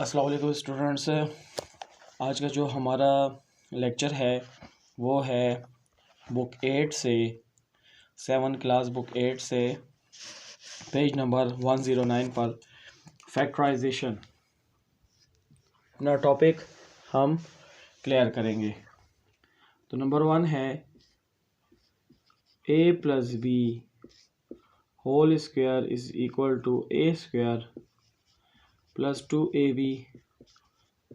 अस्सलाम वालेकुम स्टूडेंट्स। आज का जो हमारा लेक्चर है वो है बुक 8 से 7 क्लास बुक 8 से पेज नंबर 109 पर फैक्टराइजेशन अपना टॉपिक हम क्लियर करेंगे। तो नंबर 1 है a plus B whole square is equal to a square plus 2ab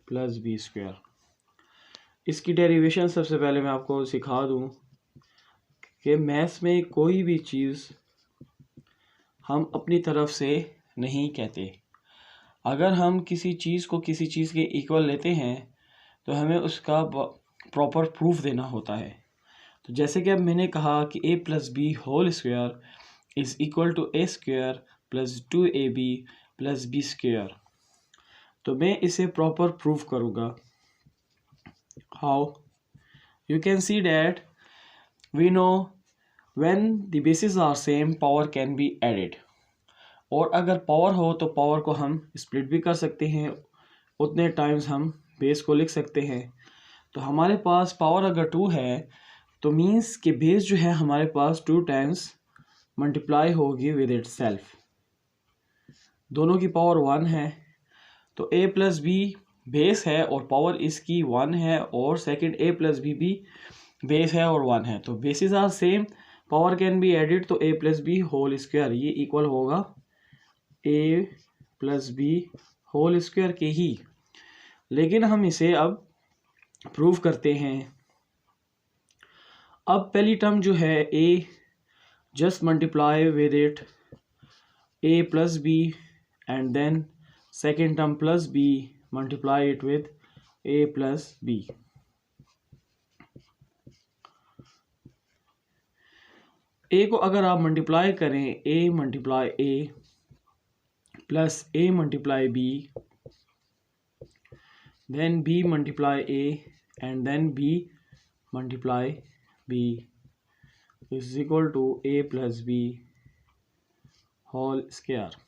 plus B square. इसकी डेरिवेशन सबसे पहले मैं आपको सिखा दूं कि मैथ्स में कोई भी चीज़ हम अपनी तरफ से नहीं कहते। अगर हम किसी चीज़ को किसी चीज़ के इक्वल लेते हैं तो हमें उसका प्रॉपर प्रूफ देना होता है। तो जैसे कि अब मैंने कहा कि a plus B whole square is equal to a square plus 2ab plus B square, तो मैं इसे प्रॉपर प्रूफ करूँगा। How? You can see that we know when the bases are same power can be added, और अगर power हो तो power को हम स्प्लिट भी कर सकते हैं, उतने टाइम्स हम बेस को लिख सकते हैं। तो हमारे पास पावर अगर 2 है तो मीन्स कि बेस जो है हमारे पास 2 टाइम्स मल्टीप्लाई होगी विद इट सेल्फ। दोनों की पावर 1 है तो a प्लस बी बेस है और पावर इसकी 1 है, और सेकंड a प्लस बी भी बेस है और 1 है। तो basis are same, power can be added, तो a plus B whole square ये इक्वल होगा a plus B whole square के ही। लेकिन हम इसे अब प्रूव करते हैं। अब पहली टर्म जो है a just multiply with it a plus B, and then second term plus b multiply it with a plus b। a को अगर आप मल्टीप्लाई करें a multiply a plus a multiply b, then b multiply a and then b multiply b is equal to a plus b whole square.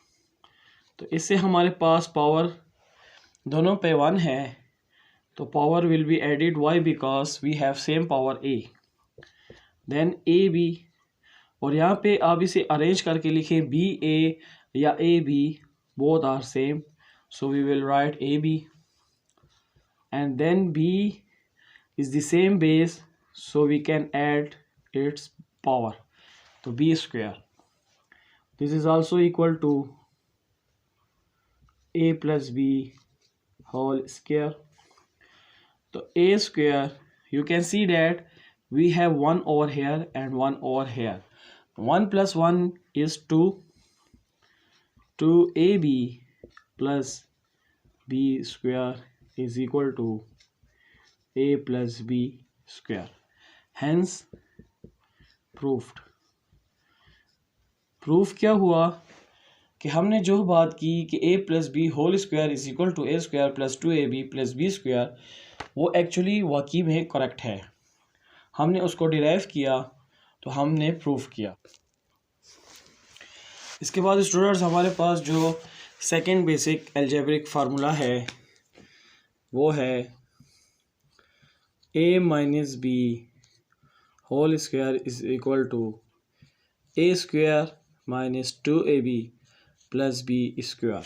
तो इससे हमारे पास power दोनों पे 1 है, तो power will be added. Why? Because we have same power a, then a b, और यहाँ पे आप इसे अरेंज करके लिखें बी ए या A B, both are same, so we will write A B, and then B is the same base, so we can add its power, तो B square. This is also equal to A plus B whole square. तो A square, you can see that we have 1 over here and 1 over here. 1 plus 1 is 2, 2ab plus b square is equal to a plus b square, hence proved। Proof क्या हुआ कि हमने जो बात की कि a plus B whole square is equal to a square plus 2ab plus b square, वो actually वाकई में करेक्ट है। हमने उसको डिराइव किया तो हमने प्रूफ किया। इसके बाद स्टूडेंट्स हमारे पास जो सेकंड बेसिक अलजेब्रिक फार्मूला है वो है a minus B whole square is equal to a square minus 2ab plus b square.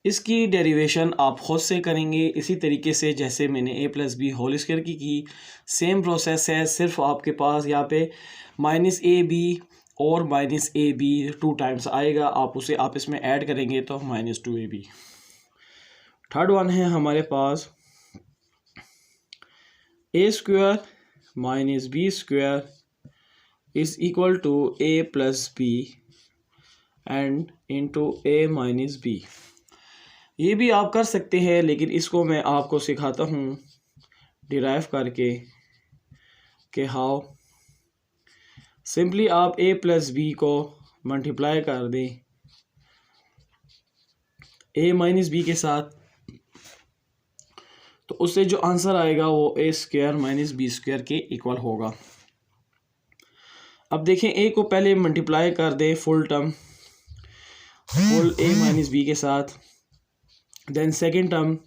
इसकी डेरिवेशन आप खुद से करेंगे इसी तरीके से जैसे मैंने a plus B whole square की सेम प्रोसेस है, सिर्फ आपके पास यहाँ पे माइनस ए बी और माइनस ए बी 2 टाइम्स आएगा, आप उसे आपस में ऐड करेंगे तो माइनस 2ab। थर्ड वन है हमारे पास a square minus B square is equal to a plus B and into a minus B. ये भी आप कर सकते हैं, लेकिन इसको मैं आपको सिखाता हूँ डिराइव करके कि हाउ। सिंपली आप a प्लस बी को मल्टीप्लाई कर दें a माइनस बी के साथ, तो उससे जो आंसर आएगा वो a square minus B square के इक्वल होगा। अब देखें a को पहले मल्टीप्लाई कर दें full term full a minus B के साथ, देन सेकेंड टर्म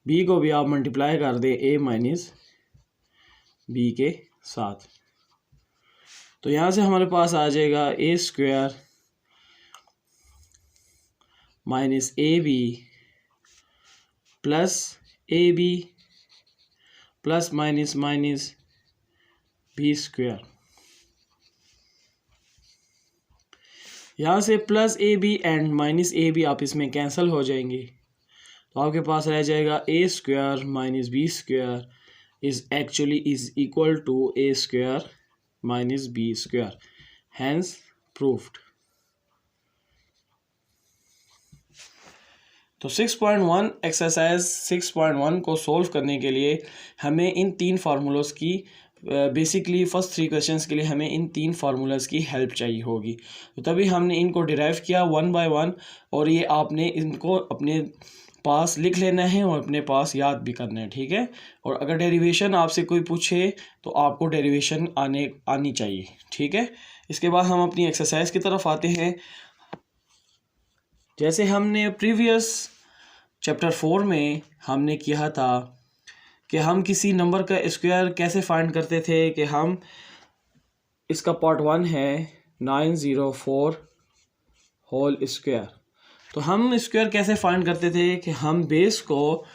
बी को भी आप मल्टीप्लाई कर दें ए माइनस बी के साथ, तो यहाँ से हमारे पास आ जाएगा A square minus A B plus A B plus minus minus B square. यहाँ से plus A B and minus A B आप इसमें कैंसिल हो जाएंगे, तो आपके पास रह जाएगा A square minus B square is equal to A square minus B square, hence proved. तो 6.1 एक्सरसाइज 6.1 को सोल्व करने के लिए हमें इन तीन फार्मूलोज़ की बेसिकली फर्स्ट 3 क्वेश्चंस के लिए हमें इन तीन फार्मूलाज की हेल्प चाहिए होगी, तो तभी हमने इनको डिराइव किया 1 बाय 1, और ये आपने इनको अपने पास लिख लेना है और अपने पास याद भी करना है, ठीक है। और अगर डेरिवेशन आपसे कोई पूछे तो आपको डेरिवेशन आनी चाहिए, ठीक है। इसके बाद हम अपनी एक्सरसाइज की तरफ आते हैं। जैसे हमने प्रीवियस चैप्टर 4 में हमने किया था कि हम किसी नंबर का स्क्वायर कैसे फाइंड करते थे, कि हम इसका पार्ट 1 है 904 होल स्क्वायर। तो हम स्क्वायर कैसे फाइंड करते थे कि हम बेस को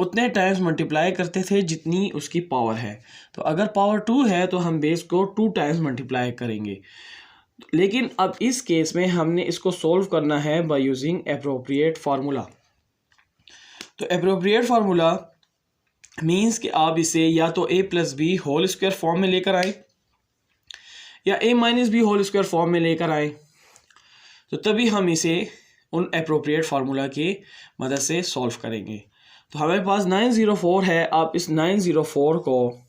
उतने टाइम्स मल्टीप्लाई करते थे जितनी उसकी पावर है। तो अगर पावर 2 है तो हम बेस को 2 टाइम्स मल्टीप्लाई करेंगे। लेकिन अब इस केस में हमने इसको सोल्व करना है बाय यूजिंग एप्रोप्रिएट फार्मूला। तो एप्रोप्रिएट फार्मूला मीन्स कि आप इसे या तो A plus B whole square form में लेकर आए या A minus B whole square form में लेकर आए, तो तभी हम इसे उन एप्रोप्रिएट फार्मूला की मदद से सॉल्व करेंगे। तो हमारे पास 904 है, आप इस 904 को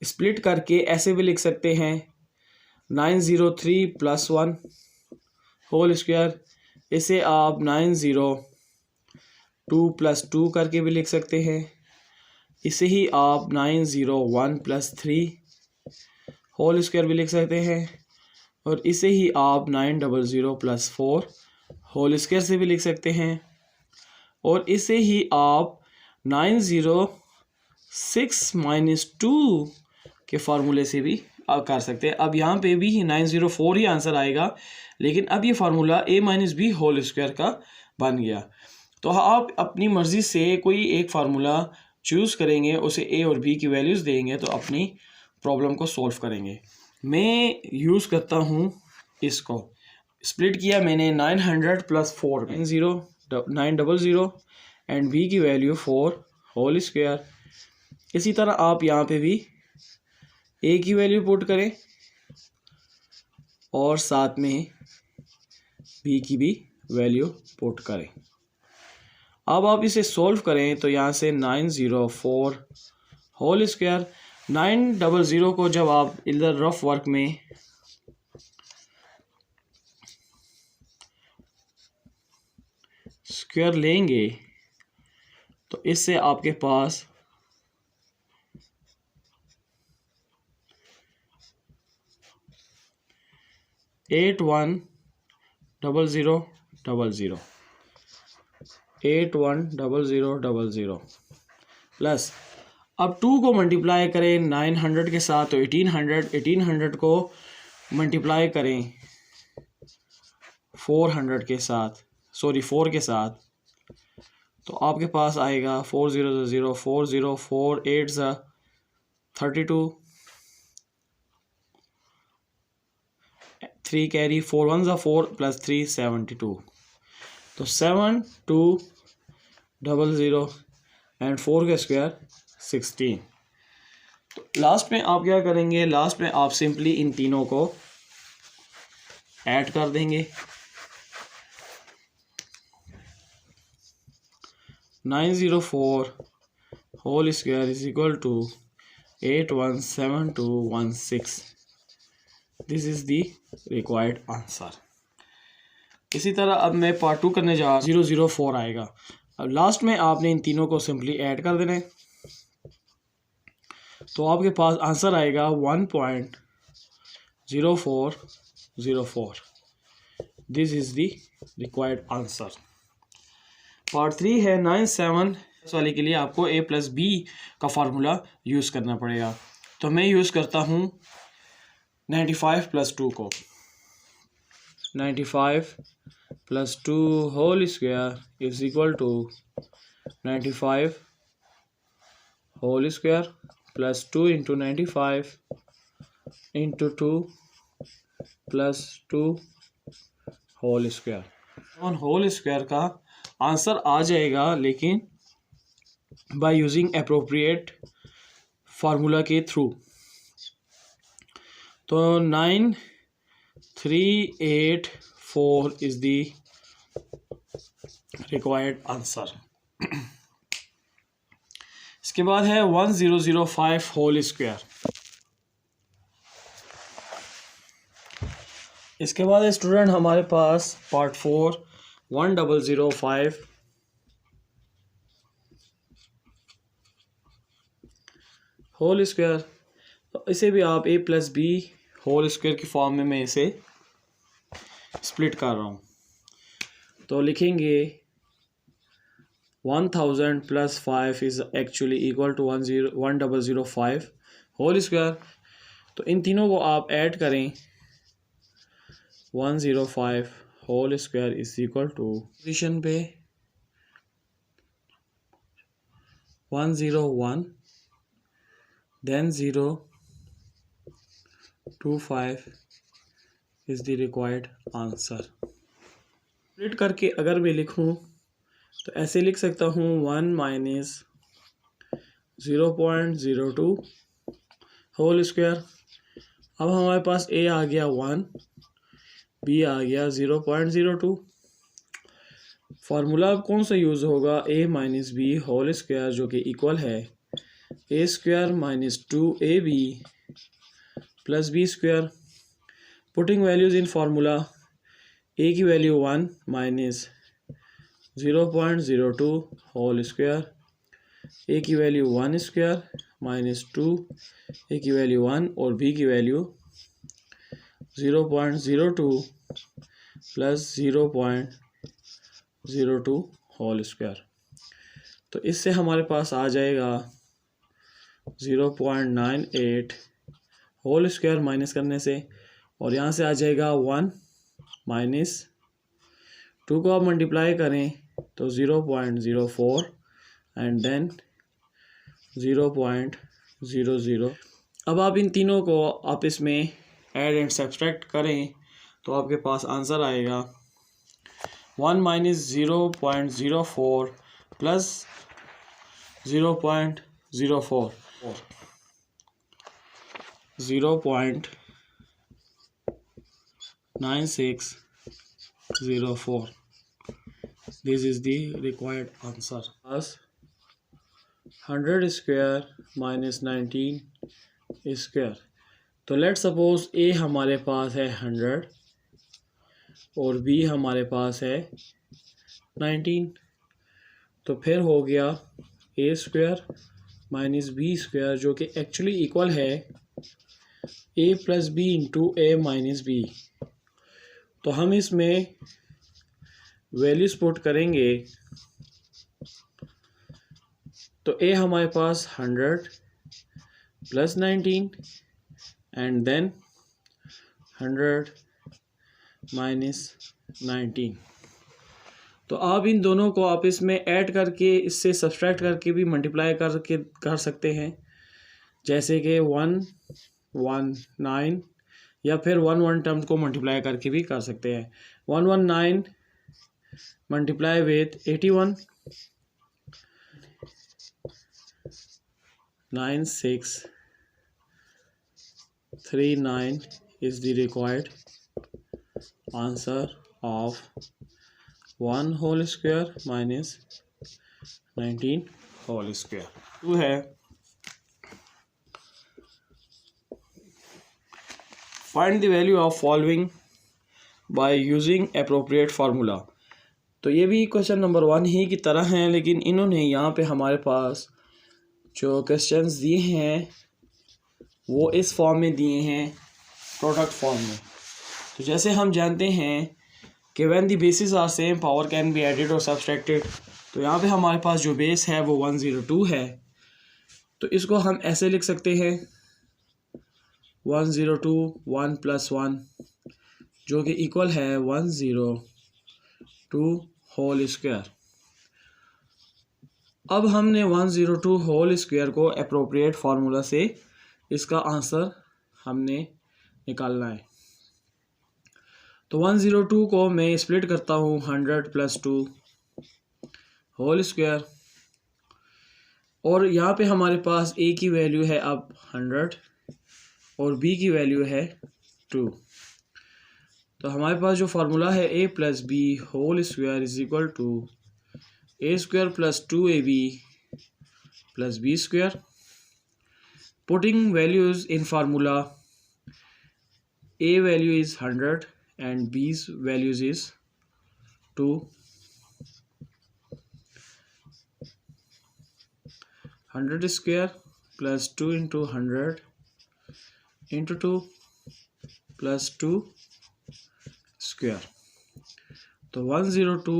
स्प्लिट करके ऐसे भी लिख सकते हैं 903 प्लस 1 होल स्क्वायर। इसे आप 902 प्लस 2 करके भी लिख सकते हैं। इसे ही आप 901 प्लस 3 होल स्क्वायर भी लिख सकते हैं, और इसे ही आप 900 प्लस 4 होल स्क्वायर से भी लिख सकते हैं, और इसे ही आप 906 माइनस 2 के फार्मूले से भी कर सकते हैं। अब यहाँ पे भी 904 ही आंसर आएगा, लेकिन अब ये formula a minus B whole square का बन गया। तो आप अपनी मर्ज़ी से कोई एक फार्मूला चूज़ करेंगे, उसे a और b की वैल्यूज़ देंगे तो अपनी प्रॉब्लम को सॉल्व करेंगे। मैं यूज़ करता हूँ इसको, स्प्लिट किया मैंने 900 प्लस 4 में 900 एंड b की वैल्यू 4 होल स्क्वायर। इसी तरह आप यहाँ पे भी a की वैल्यू पुट करें और साथ में b की भी वैल्यू पुट करें। अब आप इसे सॉल्व करें तो यहाँ से 904 होल स्क्वायर, 900 को जब आप इधर रफ वर्क में स्क्वायर लेंगे तो इससे आपके पास 810000 810000 प्लस अब 2 को मल्टीप्लाई करें 900 के साथ तो 1800 को मल्टीप्लाई करें 400 के साथ, सॉरी 4 के साथ, तो आपके पास आएगा 4000 404 8 32 3 कैरी 4 1 4 प्लस 3 72, तो 7200 एंड 4 का स्क्वायर 16। तो लास्ट में आप क्या करेंगे, लास्ट में आप सिंपली इन तीनों को ऐड कर देंगे। 904 whole square is equal to 817216, this is the required answer. इसी तरह अब मैं पार्ट 2 करने जा 004 आएगा। अब लास्ट में आपने इन तीनों को सिंपली ऐड कर देना है, तो आपके पास आंसर आएगा 1.0404, this is the required answer. Part 3 है 9-7 वाले के लिए आपको a प्लस बी का फार्मूला यूज़ करना पड़ेगा। तो मैं यूज़ करता हूँ 95 प्लस 2 को। 95 plus 2 whole square is equal to 95 whole square plus 2 into 95 into 2 plus 2 whole square. Whole square का आंसर आ जाएगा, लेकिन बाय यूजिंग अप्रोप्रिएट फार्मूला के थ्रू। तो 9384 इज द रिक्वायर्ड आंसर। इसके बाद है 1005 होल स्क्वायर। इसके बाद स्टूडेंट हमारे पास पार्ट 4 1005 होल स्क्वायर। तो इसे भी आप a plus B whole square की फॉर्म में मैं इसे स्प्लिट कर रहा हूँ। तो लिखेंगे 1000 plus 5 is actually equal to 1005 whole square. तो इन तीनों को आप ऐड करें। 105 whole square is equal to position पे 101 then 025 is the required answer. Split करके अगर मैं लिखूं तो ऐसे लिख सकता हूँ 1 माइनस 0.02 होल स्क्वायर। अब हमारे पास a आ गया 1, b आ गया 0.02। फार्मूला अब कौन सा यूज़ होगा? a minus B whole square, जो कि इक्वल है a square minus 2ab plus b square. Putting values in formula, a की value 1 minus 0.02 whole square, a की वैल्यू 1 स्क्वायर माइनस 2, a की वैल्यू 1 और b की वैल्यू 0.02 प्लस 0.02 होल स्क्वायर। तो इससे हमारे पास आ जाएगा 0.98 होल स्क्वायर माइनस करने से, और यहाँ से आ जाएगा 1 माइनस 2 को आप मल्टीप्लाई करें तो 0.04 एंड देन 0.00। अब आप इन तीनों को आपस में ऐड एंड सब्सट्रैक्ट करें तो आपके पास आंसर आएगा 1 minus 0.04 plus 0.04 0.9604। This is the required answer. Plus 100 square minus 19 square. तो लेट सपोज a हमारे पास है 100 और b हमारे पास है 19। तो फिर हो गया a square minus b square, जो कि एक्चुअली इक्वल है a plus B into a minus B. तो हम इसमें वैल्यूज पुट करेंगे। तो a हमारे पास 100 प्लस 19 एंड देन 100 माइनस 19। तो आप इन दोनों को आपस में ऐड करके, इससे सब्सट्रैक्ट करके भी मल्टीप्लाई करके कर सकते हैं, जैसे कि 119 या फिर 1 टर्म को मल्टीप्लाई करके भी कर सकते हैं। 119 multiply with 81 9639 is the required answer of 1 whole square minus 19 whole square। 2 है find the value of following by using appropriate formula। तो ये भी क्वेश्चन नंबर 1 ही की तरह हैं, लेकिन इन्होंने यहाँ पे हमारे पास जो क्वेश्चंस दिए हैं वो इस फॉर्म में दिए हैं, प्रोडक्ट फॉर्म में। तो जैसे हम जानते हैं कि when the basis are same power can be added और सब्सट्रैक्टेड। तो यहाँ पे हमारे पास जो बेस है वो 102 है, तो इसको हम ऐसे लिख सकते हैं 102 1 + 1 जो कि इक्वल है 102 होल स्क्वायर। अब हमने 102 होल स्क्वायर को अप्रोप्रिएट फार्मूला से इसका आंसर हमने निकालना है। तो 102 को मैं स्प्लिट करता हूँ 100 + 2 होल स्क्वायर, और यहाँ पे हमारे पास a की वैल्यू है अब 100 और b की वैल्यू है 2। तो हमारे पास जो फार्मूला है a + b whole square is equal to a² + 2ab + b²। Putting values in formula, a value is 100 and b's values is 2. 100 square plus 2 into 100 into 2 plus 2 square. तो 102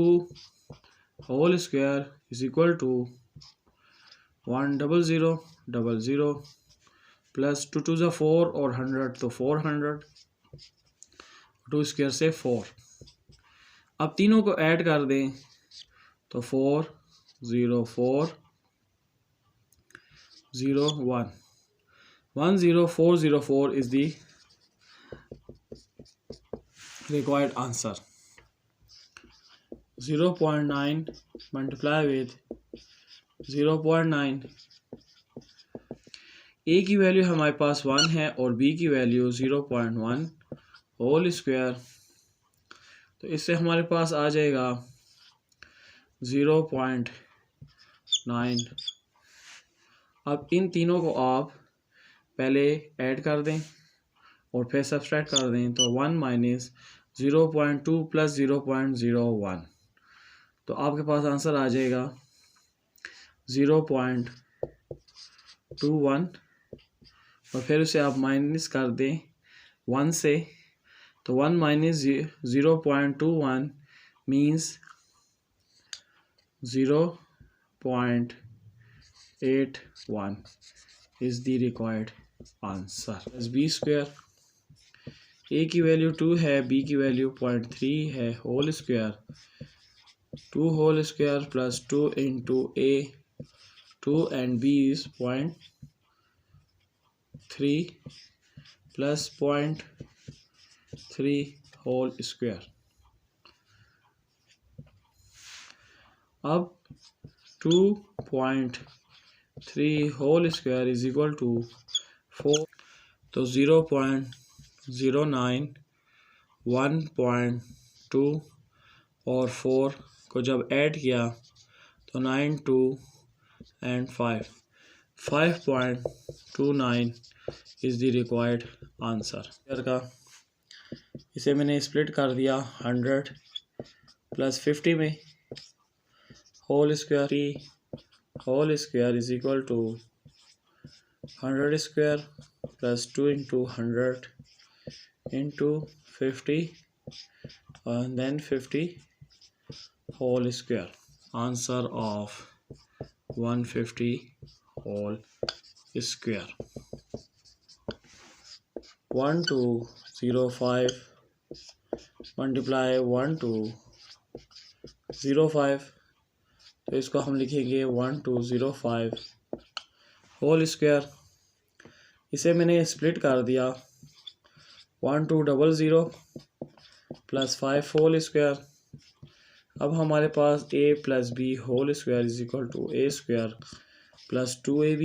whole square is equal to 10000 plus 2 to the 4 और 100 तो 400, 2 square से 4। अब तीनों को add कर दें तो 404 01 10404 is the required answer। 0.9 multiply with 0.9, a की वैल्यू हमारे पास 1 है और b की वैल्यू 0.1 होल स्क्वायर, तो इससे हमारे पास आ जाएगा 0.9। अब इन तीनों को आप पहले ऐड कर दें और फिर सब्सट्रैक्ट कर दें, तो 1 - 0.2 + 0.01, तो आपके पास आंसर आ जाएगा 0.21, और फिर उसे आप माइनस कर दें 1 से, तो 1 - 0.21 means 0.81 is the required answer। b², a की वैल्यू 2 है, b की वैल्यू 0.3 है, whole square 2 whole square plus 2 into a 2 and b is 0.3 plus 0.3 whole square. अब 2.3 whole square is equal to 4, तो 0.09 1.2 और 4 को जब ऐड किया तो 9 2 and 5.29 is the required answer. का इसे मैंने स्प्लिट कर दिया 100 + 50 में, whole square is equal to 100 square plus 2 into 100 into 50 and then 50 whole square। Answer of 150 whole square। 1205 multiply 1205, तो इसको हम लिखेंगे 1205 होल स्क्वायर। इसे मैंने स्प्लिट कर दिया 1200 + 5 होल स्क्वायर। अब हमारे पास a + b whole square is equal to a² + 2ab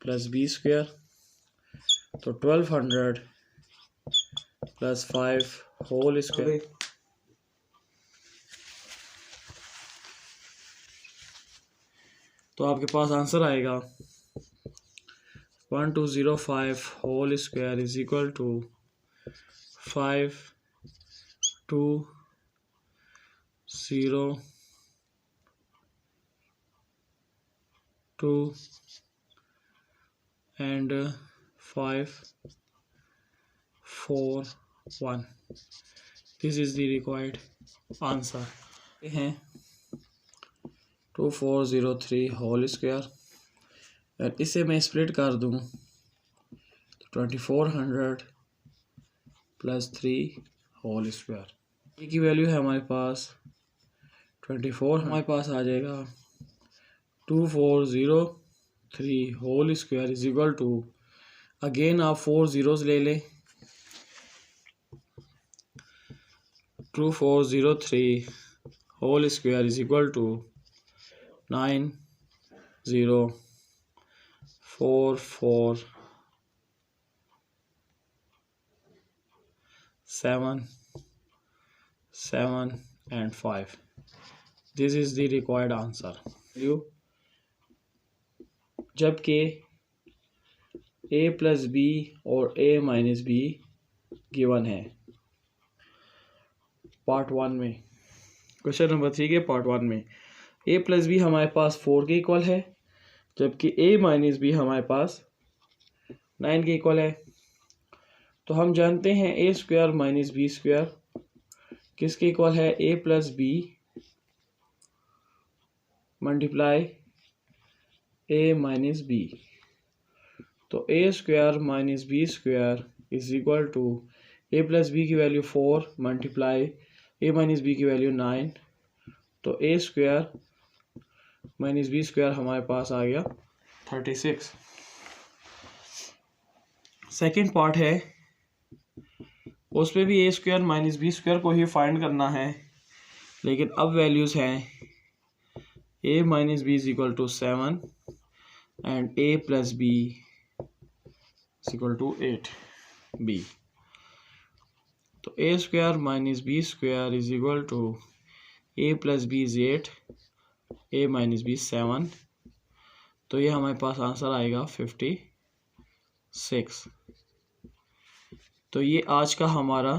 + b², तो 1200 + 5 होल स्क्वायर, तो आपके पास आंसर आएगा 1205 whole square is equal to 5202 and 541। This is the required answer हैं 2403 होल स्क्वायर, और इसे मैं स्प्लिट कर दूँ तो 2400 प्लस 3 होल स्क्वायर। ए की वैल्यू है हमारे पास 24, हमारे पास आ जाएगा 2403 whole square is equal to, again आप 4 ज़ीरोज़ ले लें, 2403 whole square is equal to 904477 and 5. This is the required answer. जबकि a प्लस बी और a माइनस बी गिवन है पार्ट 1 में, क्वेश्चन नंबर 3 के पार्ट 1 में a प्लस बी हमारे पास 4 के इक्वल है, जबकि a माइनस बी हमारे पास 9 के इक्वल है। तो हम जानते हैं a square minus B square किसके इक्वल है, a plus B multiply a minus B. तो a square minus B square is equal to a plus B की value 4 multiply a minus B की वैल्यू 9, तो a square minus B square हमारे पास आ गया 36। Second part है, उसमें भी a square minus B square को ही फाइंड करना है, लेकिन अब वैल्यूज़ हैं a minus B is equal to 7 and a plus B is equal to 8b। तो a square minus B square is equal to a plus B is 8, a minus B 7, तो ये हमारे पास answer आएगा 56। तो ये आज का हमारा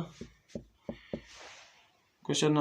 क्वेश्चन नंबर